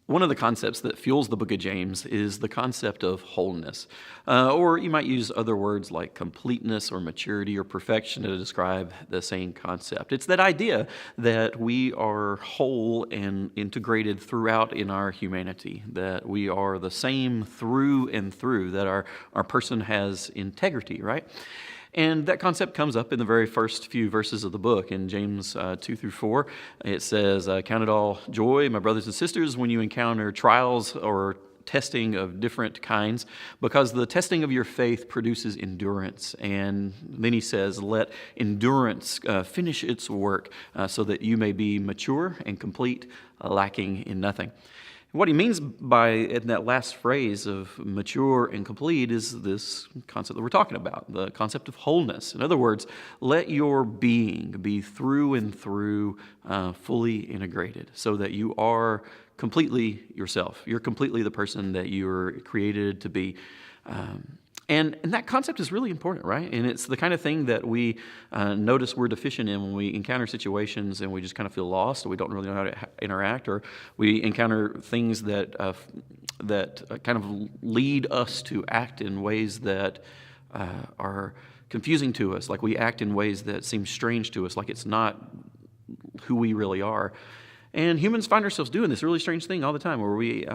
One of the concepts that fuels the book of James is the concept of wholeness. Or you might use other words like completeness or maturity or perfection to describe the same concept. It's that idea that we are whole and integrated throughout in our humanity, that we are the same through and through, that our person has integrity, right? And that concept comes up in the very first few verses of the book. In James 2 through 4, it says, "Count it all joy, my brothers and sisters, when you encounter trials or testing of different kinds, because the testing of your faith produces endurance." And then he says, "Let endurance finish its work so that you may be mature and complete, lacking in nothing." What he means by, in that last phrase of mature and complete, is this concept that we're talking about, the concept of wholeness. In other words, let your being be through and through fully integrated so that you are completely yourself. You're completely the person that you're created to be. And that concept is really important, right? And it's the kind of thing that we notice we're deficient in when we encounter situations and we just kind of feel lost, or we don't really know how to interact, or we encounter things that kind of lead us to act in ways that are confusing to us, like we act in ways that seem strange to us, like it's not who we really are. And humans find ourselves doing this really strange thing all the time, where we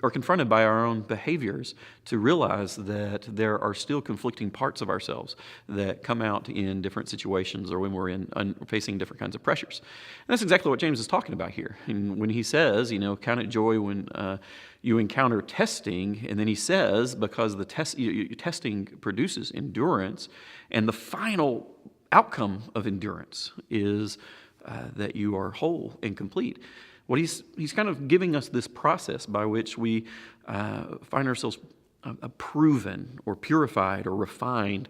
are confronted by our own behaviors to realize that there are still conflicting parts of ourselves that come out in different situations or when we're facing different kinds of pressures. And that's exactly what James is talking about here. And when he says, count it joy when you encounter testing, and then he says, because the testing produces endurance, and the final outcome of endurance is that you are whole and complete. What he's kind of giving us this process by which we find ourselves proven or purified or refined,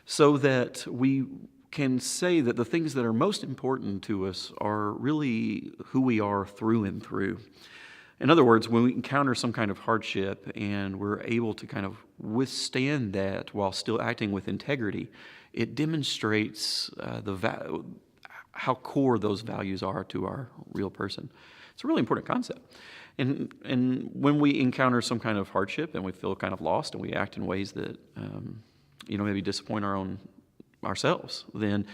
so that we can say that the things that are most important to us are really who we are through and through. In other words, when we encounter some kind of hardship and we're able to kind of withstand that while still acting with integrity, it demonstrates how core those values are to our real person. It's a really important concept. And when we encounter some kind of hardship and we feel kind of lost and we act in ways that maybe disappoint ourselves, then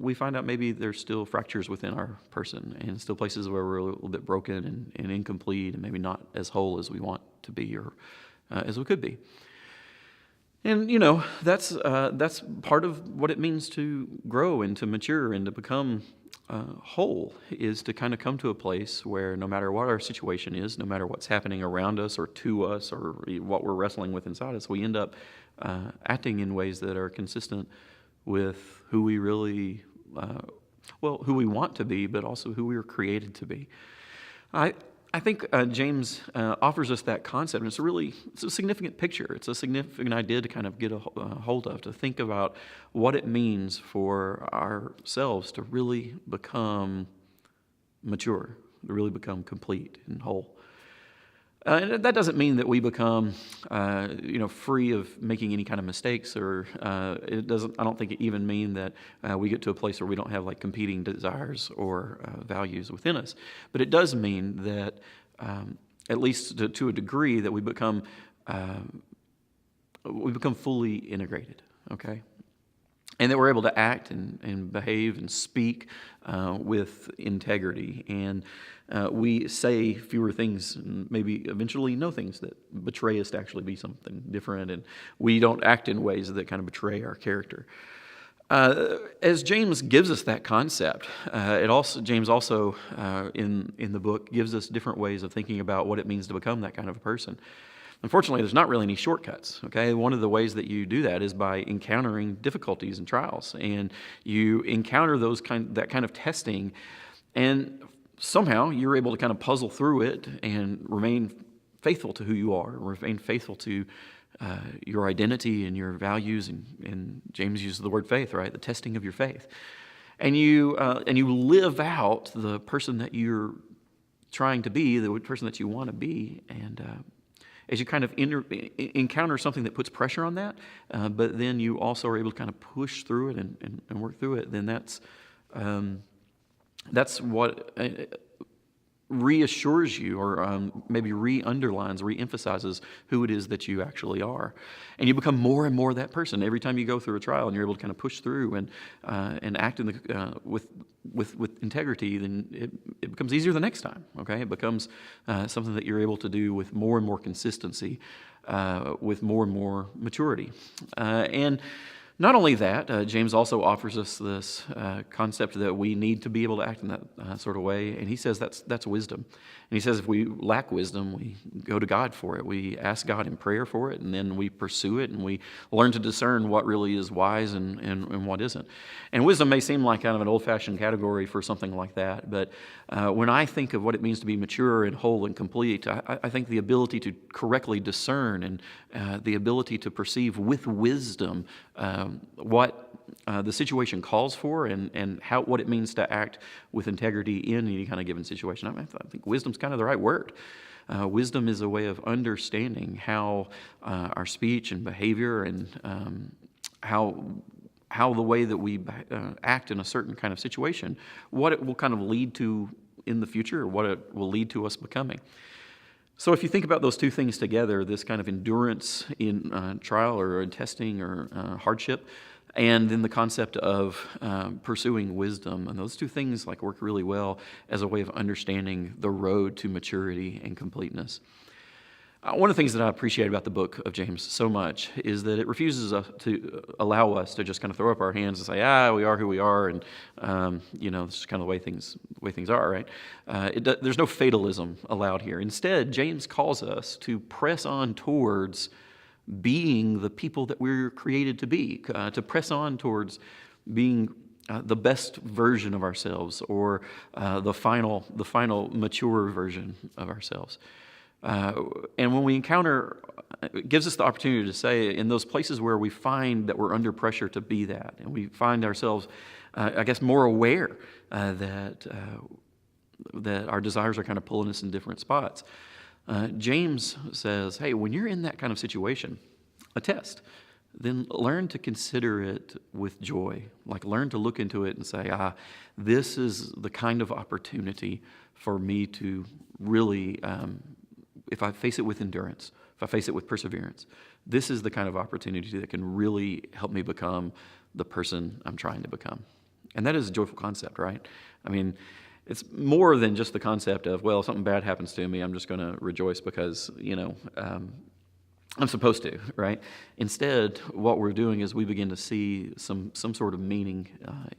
we find out maybe there's still fractures within our person and still places where we're a little bit broken and incomplete and maybe not as whole as we want to be or as we could be. And, that's part of what it means to grow and to mature and to become whole, is to kind of come to a place where no matter what our situation is, no matter what's happening around us or to us or what we're wrestling with inside us, we end up acting in ways that are consistent with who we really, who we want to be, but also who we were created to be. I think James offers us that concept, and it's a significant picture. It's a significant idea to kind of get a hold of, to think about what it means for ourselves to really become mature, to really become complete and whole. And that doesn't mean that we become, free of making any kind of mistakes, or it doesn't. I don't think it even mean that we get to a place where we don't have like competing desires or values within us. But it does mean that, at least to a degree, that we become fully integrated. Okay. And that we're able to act and behave and speak with integrity. And we say fewer things and maybe eventually know things that betray us to actually be something different. And we don't act in ways that kind of betray our character. As James gives us that concept, James also in the book gives us different ways of thinking about what it means to become that kind of a person. Unfortunately, there's not really any shortcuts, okay? One of the ways that you do that is by encountering difficulties and trials. And you encounter that kind of testing, and somehow you're able to kind of puzzle through it and remain faithful to who you are, remain faithful to your identity and your values. And James uses the word faith, right? The testing of your faith. And you live out the person that you're trying to be, the person that you want to be. And as you kind of encounter something that puts pressure on that, but then you also are able to kind of push through it and work through it, then that's what reassures you, or maybe re-underlines, re-emphasizes who it is that you actually are. And you become more and more that person every time you go through a trial, and you're able to kind of push through and act in with integrity. Then it becomes easier the next time. Okay, it becomes something that you're able to do with more and more consistency, with more and more maturity, and not only that, James also offers us this concept that we need to be able to act in that sort of way, and he says that's wisdom. And he says if we lack wisdom, we go to God for it. We ask God in prayer for it, and then we pursue it, and we learn to discern what really is wise and what isn't. And wisdom may seem like kind of an old-fashioned category for something like that, but when I think of what it means to be mature and whole and complete, I think the ability to correctly discern and the ability to perceive with wisdom what the situation calls for and what it means to act with integrity in any kind of given situation. I think wisdom's kind of the right word. Wisdom is a way of understanding how our speech and behavior and how the way that we act in a certain kind of situation, what it will kind of lead to in the future, or what it will lead to us becoming. So if you think about those two things together, this kind of endurance in trial or in testing or hardship, and then the concept of pursuing wisdom, and those two things like work really well as a way of understanding the road to maturity and completeness. One of the things that I appreciate about the book of James so much is that it refuses to allow us to just kind of throw up our hands and say, we are who we are, and this is kind of the way things are, right? There's no fatalism allowed here. Instead, James calls us to press on towards being the people that we're created to be, to press on towards being the best version of ourselves, or the final mature version of ourselves. And when we encounter, it gives us the opportunity to say, in those places where we find that we're under pressure to be that, and we find ourselves, more aware that our desires are kind of pulling us in different spots. James says, hey, when you're in that kind of situation, a test, then learn to consider it with joy. Like, learn to look into it and say, this is the kind of opportunity for me to really, if I face it with endurance, if I face it with perseverance, this is the kind of opportunity that can really help me become the person I'm trying to become. And that is a joyful concept, right? I mean, it's more than just the concept of, if something bad happens to me, I'm just going to rejoice because, I'm supposed to, right? Instead, what we're doing is we begin to see some sort of meaning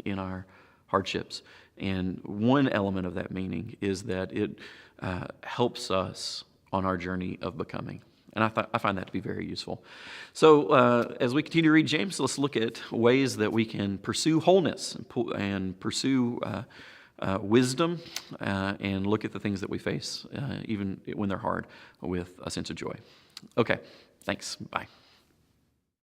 in our hardships. And one element of that meaning is that it helps us on our journey of becoming. And I find that to be very useful. So as we continue to read James, let's look at ways that we can pursue wholeness and pursue wisdom and look at the things that we face, even when they're hard, with a sense of joy. Okay, thanks. Bye.